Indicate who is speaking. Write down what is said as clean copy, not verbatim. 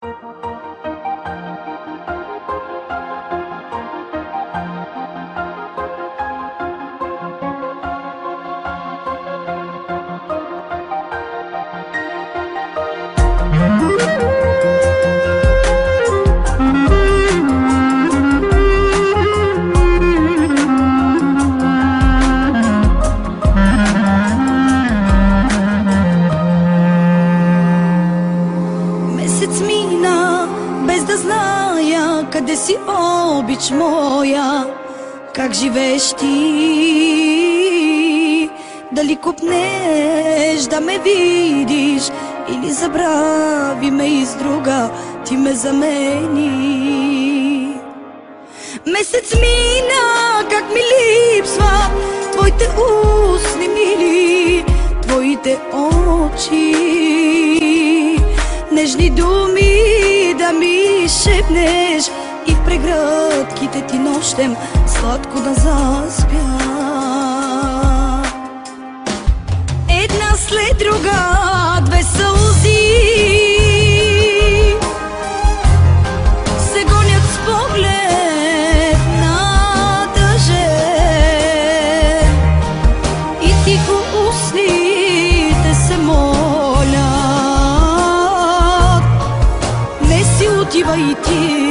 Speaker 1: Без да зная къде си, обич моя, как живееш ти? Дали копнеш да ме видиш или забрави ме из друга, ти ме замени? Месец мина, как ми липсва твоите устни мили, твоите очи, нежни думи да ми шепнеш и в прегръдките ти нощем сладко да заспя. Една след друга, две сълзи се гонят с поглед на тъжен и тихо устните се молят: не си отивай ти.